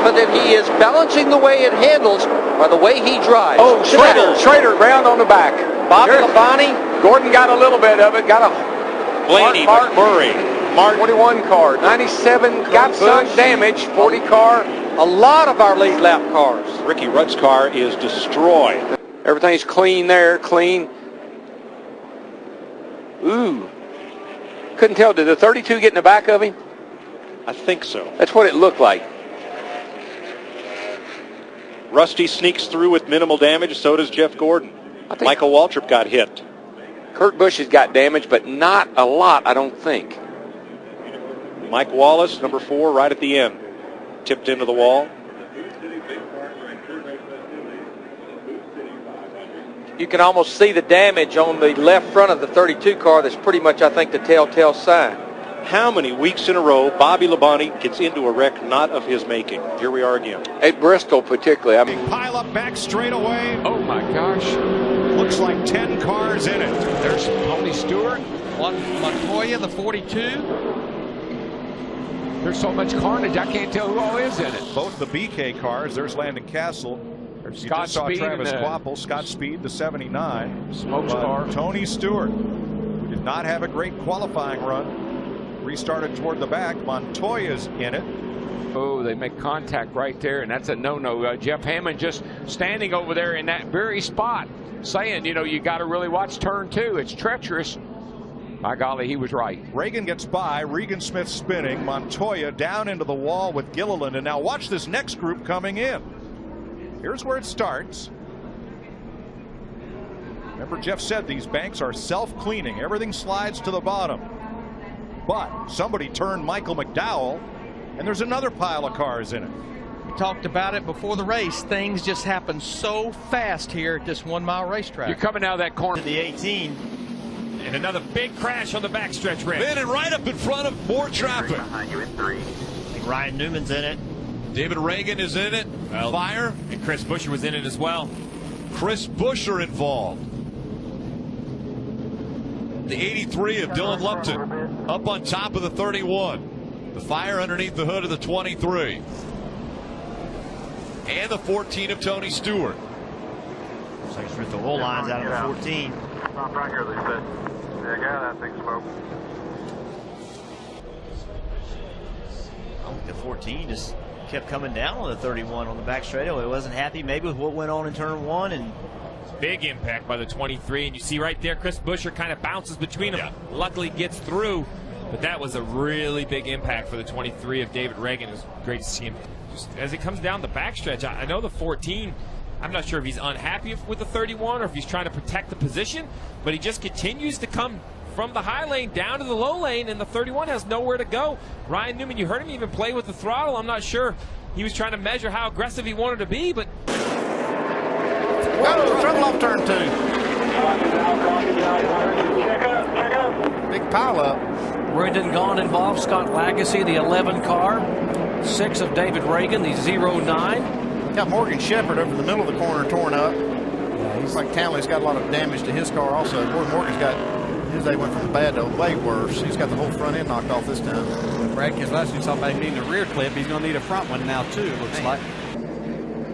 but that he is balancing the way it handles by the way he drives. Oh, Schrader round on the back. Bobby Labonte. Gordon got a little bit of it. Got a Blaney, McMurray, Martin. 21 car, 97 got some damage. 40 car. A lot of our lead lap cars. Ricky Rudd's car is destroyed. Everything's clean there, clean. Ooh. Couldn't tell. Did the 32 get in the back of him? I think so. That's what it looked like. Rusty sneaks through with minimal damage. So does Jeff Gordon. Michael Waltrip got hit. Kurt Busch has got damage, but not a lot, I don't think. Mike Wallace, number 4, right at the end. Tipped into the wall. You can almost see the damage on the left front of the 32 car. That's pretty much, I think, the telltale sign. How many weeks in a row Bobby Labonte gets into a wreck not of his making? Here we are again. At Bristol particularly. I mean, pile up back straight away. Oh my gosh. Looks like 10 cars in it. There's Tony Stewart, Montoya, the 42. There's so much carnage, I can't tell who all is in it. Both the BK cars. There's Landon Castle. There's You Scott just saw Speed Travis and, Quapple, Scott Speed, the 79. Smokes car. Tony Stewart, who did not have a great qualifying run, restarted toward the back. Montoya's in it. Oh, they make contact right there, and that's a no-no. Jeff Hammond just standing over there in that very spot saying, you know, you got to really watch turn 2. It's treacherous. My golly, he was right. Reagan gets by. Regan Smith spinning. Montoya down into the wall with Gilliland. And now watch this next group coming in. Here's where it starts. Remember, Jeff said these banks are self-cleaning. Everything slides to the bottom. But somebody turned Michael McDowell, and there's another pile of cars in it. We talked about it before the race. Things just happen so fast here at this 1 mile racetrack. You're coming out of that corner. To the 18. And another big crash on the backstretch ramp. Man, and right up in front of more traffic. Behind you in 3. I think Ryan Newman's in it. David Reagan is in it. Well, Fire. And Chris Buescher was in it as well. Chris Buescher involved. The 83 of Dylan Lupton up on top of the 31. The Fire underneath the hood of the 23. And the 14 of Tony Stewart. Looks like it's ripped the oil lines out of the 14. Stop right here, they said. Yeah, got that thing smoke. I think the 14 just kept coming down on the 31 on the back straightaway. Wasn't happy maybe with what went on in turn 1, and big impact by the 23, and you see right there Chris Buescher kind of bounces between them. Yeah. Luckily gets through, but that was a really big impact for the 23 of David Reagan. It was great to see him just as it comes down the backstretch. I know the 14, I'm not sure if he's unhappy with the 31 or if he's trying to protect the position, but he just continues to come from the high lane down to the low lane, and the 31 has nowhere to go. Ryan Newman, you heard him even play with the throttle. I'm not sure he was trying to measure how aggressive he wanted to be, but whoa, trouble off turn 2. Big pile up. Brendan Gaughan involved. Scott Lagasse, the 11 car. 6 of David Reagan, the 09. Got Morgan Shepherd over the middle of the corner torn up. Yeah, he's like Townley's got a lot of damage to his car also. Boy, Morgan's got his day went from bad to way worse. He's got the whole front end knocked off this time. Brad Keselowski talking about needing a rear clip. He's going to need a front one now too, it looks like.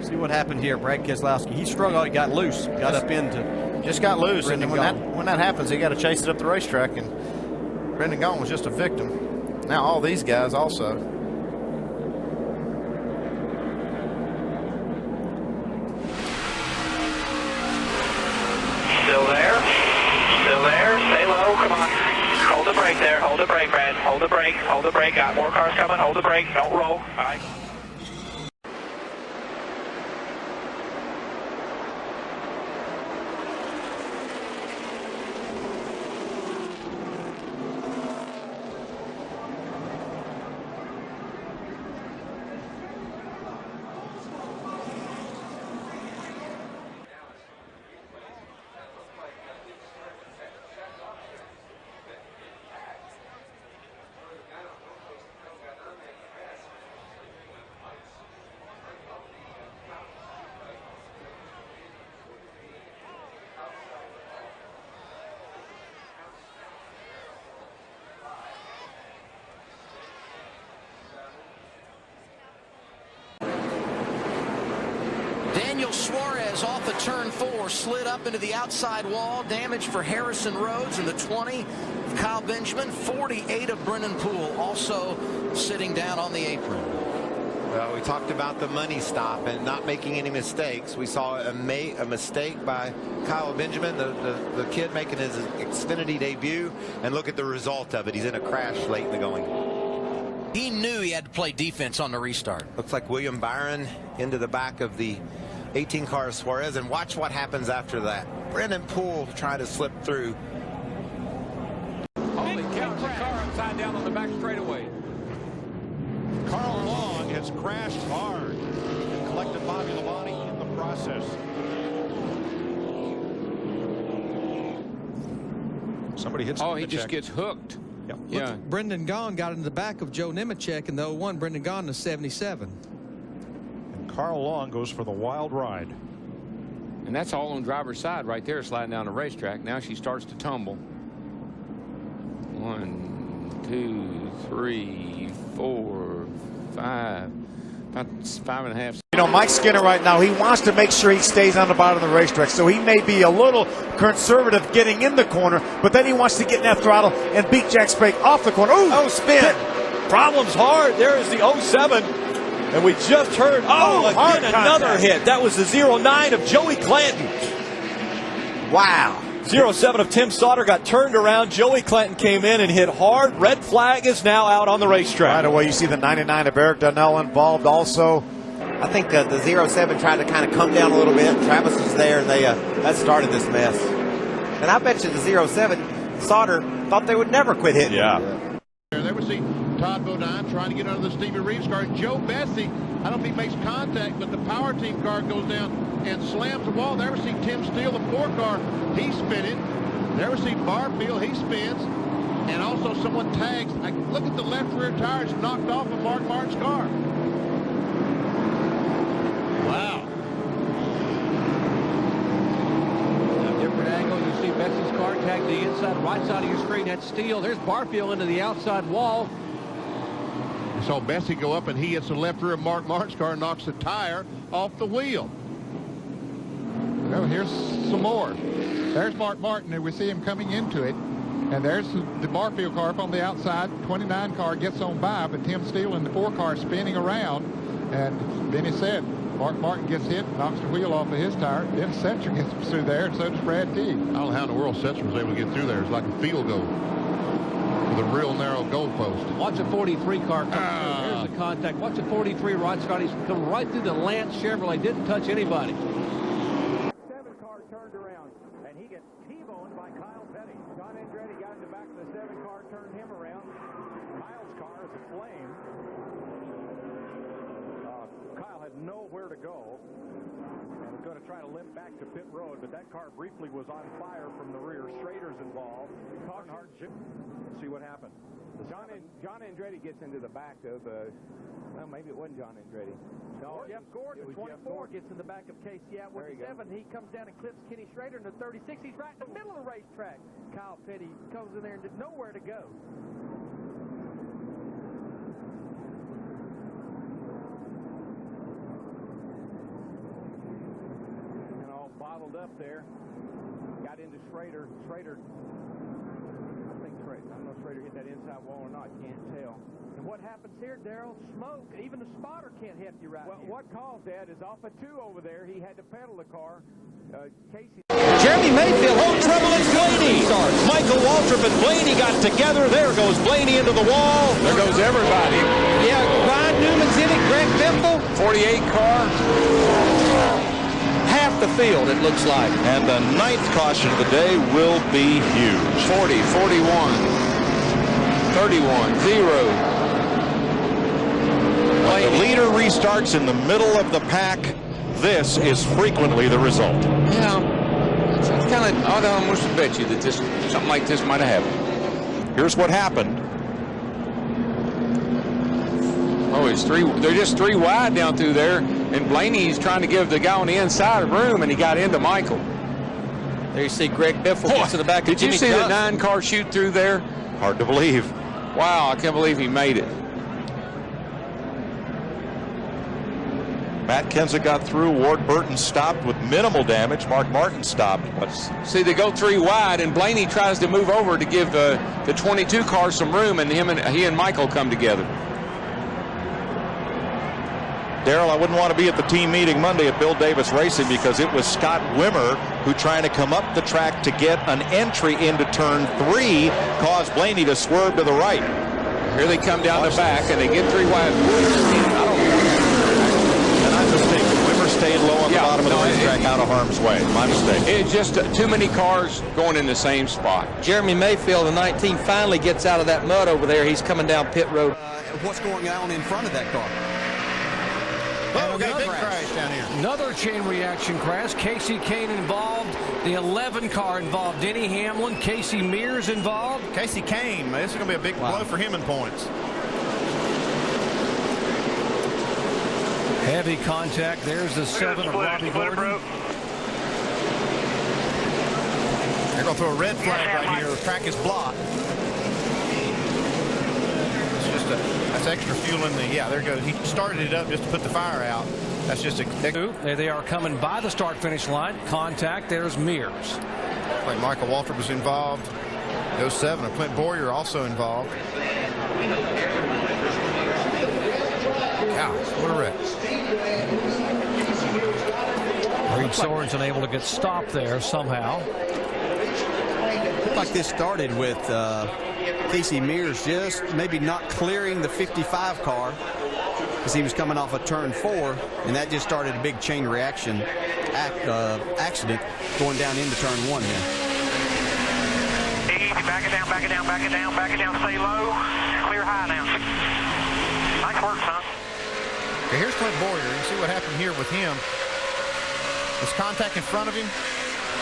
See what happened here. Brad Keselowski, he struggled, he got loose, got up into. Just got loose, Brendan and when that happens, he got to chase it up the racetrack, and Brendan Gaughan was just a victim. Now all these guys also. Still there? Still there? Stay low, come on. Hold the brake there, hold the brake, Brad. Hold the brake, hold the brake. Got more cars coming, hold the brake, don't roll. All right. Daniel Suarez off the turn 4, slid up into the outside wall. Damage for Harrison Rhodes, and the 20 of Kyle Benjamin. 48 of Brennan Poole also sitting down on the apron. Well, we talked about the money stop and not making any mistakes. We saw a mistake by Kyle Benjamin, the kid making his Xfinity debut, and look at the result of it. He's in a crash late in the going. He knew he had to play defense on the restart. Looks like William Byron into the back of the 18 car of Suarez, and watch what happens after that. Brennan Poole trying to slip through. Holy cow, the car upside down on the back straightaway. Carl Long has crashed hard and collected Bobby Labonte in the process. Somebody hits. Oh, he just gets hooked. Yep. Yeah. Brendan Gaughan got into the back of Joe Nemechek in the 01. Brendan Gaughan in the 77. And Carl Long goes for the wild ride. And that's all on driver's side right there, sliding down the racetrack. Now she starts to tumble. 1, 2, 3, 4, 5. About 5.5. You know, Mike Skinner right now, he wants to make sure he stays on the bottom of the racetrack, so he may be a little conservative getting in the corner, but then he wants to get in that throttle and beat Jack Sprague off the corner. Ooh, oh, spin. Problems hard. There is the 07. And we just heard, again, another hit. That was the 09 of Joey Clanton. Wow. 07 of Tim Sauter got turned around. Joey Clanton came in and hit hard. Red flag is now out on the racetrack. Right away, you see the 99 of Eric Donnell involved also. I think the 07 tried to kind of come down a little bit. Travis was there, and that started this mess. And I bet you the 07, Sauter thought they would never quit hitting. Yeah. There we see Todd Bodine trying to get under the Stevie Reeves car. Joe Bessie, I don't know if he makes contact, but the power team car goes down and slams the wall. There we see Tim Steele, the 4 car. He's spinning. There we see Barfield. He spins. And also someone tags. Look at the left rear tire. It's knocked off of Mark Martin's car. Wow. A different angle. You see Bessie's car tag the inside right side of your screen. That's Steele. There's Barfield into the outside wall. You saw Bessie go up, and he hits the left rear of Mark Martin's car and knocks the tire off the wheel. Well, here's some more. There's Mark Martin, and we see him coming into it. And there's the Barfield car up on the outside. 29 car gets on by, but Tim Steele in the 4 car spinning around. And Benny said, Mark Martin gets hit, knocks the wheel off of his tire. Then Setzer gets through there, and so does Brad Teague. I don't know how in the world Setzer was able to get through there. It's like a field goal with a real narrow goal post. Watch a 43 car come through. Here's the contact. Watch a 43 right, Scotty's come right through the Lance Chevrolet. Didn't touch anybody. 7 car turned around, and he gets T-boned by Kyle Petty. John Andretti got in the back of the 7 car, turned him around. Kyle's car is aflame. Kyle had nowhere to go and was going to try to limp back to pit road, but that car briefly was on fire from the rear. Schrader's involved. Let's see what happened. John Andretti gets into the back of, well, maybe it wasn't John Andretti. No, Jeff Gordon, the 24, gets in the back of Casey Atwood. The 7, he comes down and clips Kenny Schrader in the 36. He's right in the middle of the racetrack. Kyle Petty comes in there and did nowhere to go. And all bottled up there. Got into Schrader. I don't know if Schrader hit that inside wall or not. Can't tell. And what happens here, Darrell? Smoke. Even the spotter can't help you right here. What caused that is off of 2 over there. He had to pedal the car. Casey. Jeremy Mayfield, trouble in Blaney. Michael Waltrip and Blaney got together. There goes Blaney into the wall. There goes everybody. Yeah, Ryan Newman's in it. Greg Biffle. 48 car. Half the field, it looks like. And the 9th caution of the day will be huge. 40, 41, 31, 0. When the leader restarts in the middle of the pack, this is frequently the result. Yeah, it's kind of, I'd almost bet you that something like this might have happened. Here's what happened. Oh, they're just 3 wide down through there, and Blaney's trying to give the guy on the inside room, and he got into Michael. There you see Greg Biffle gets to the back. Did you see the 9 car shoot through there? Hard to believe. Wow, I can't believe he made it. Matt Kenseth got through. Ward Burton stopped with minimal damage. Mark Martin stopped. See, they go 3 wide, and Blaney tries to move over to give the 22 car some room, and he and Michael come together. Darrell, I wouldn't want to be at the team meeting Monday at Bill Davis Racing because it was Scott Wimmer who, trying to come up the track to get an entry into turn 3, caused Blaney to swerve to the right. Here they come down the back, and they get 3 wide. And I'm mistaken. Wimmer stayed low on the bottom of the racetrack, out of harm's way. My mistake. It's just too many cars going in the same spot. Jeremy Mayfield, the 19, finally gets out of that mud over there. He's coming down pit road. What's going on in front of that car? Oh, we got a big crash down here. Another chain reaction crash. Casey Kane involved. The 11 car involved. Denny Hamlin. Casey Mears involved. Casey Kane, this is going to be a big blow for him in points. Heavy contact. There's the 7 of Robbie Gordon. They're going to throw a red flag right here. The track is blocked. That's extra fuel in the, there goes. He started it up just to put the fire out. That's just a. There they are coming by the start-finish line. Contact. There's Mears. Like Michael Waltrip was involved. Those 7 of Clint Boyer also involved. Gosh, what a wreck. Reed Sorensen able to get stopped there somehow. Looked like this started with Casey Mears just maybe not clearing the 55 car because he was coming off of turn 4, and that just started a big chain reaction accident going down into turn 1 there. Easy, back it down, back it down, back it down, back it down, stay low, clear high now. Nice work, son. Okay, here's Clint Boyer. You can see what happened here with him. There's contact in front of him.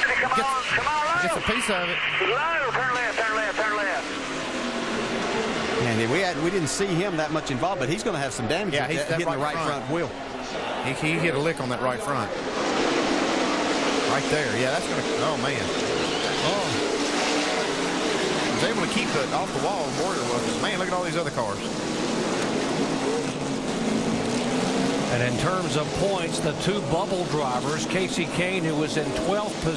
Come on, Gets a piece of it. Low, turn left, turn left, turn left. And we didn't see him that much involved, but he's going to have some damage. Yeah, he's hitting the right front wheel. He hit a lick on that right front. Right there. Yeah, that's going to. Oh man. Oh. He was able to keep it off the wall. Boyer was. Man, look at all these other cars. And in terms of points, the 2 bubble drivers, Casey Kane, who was in 12th position.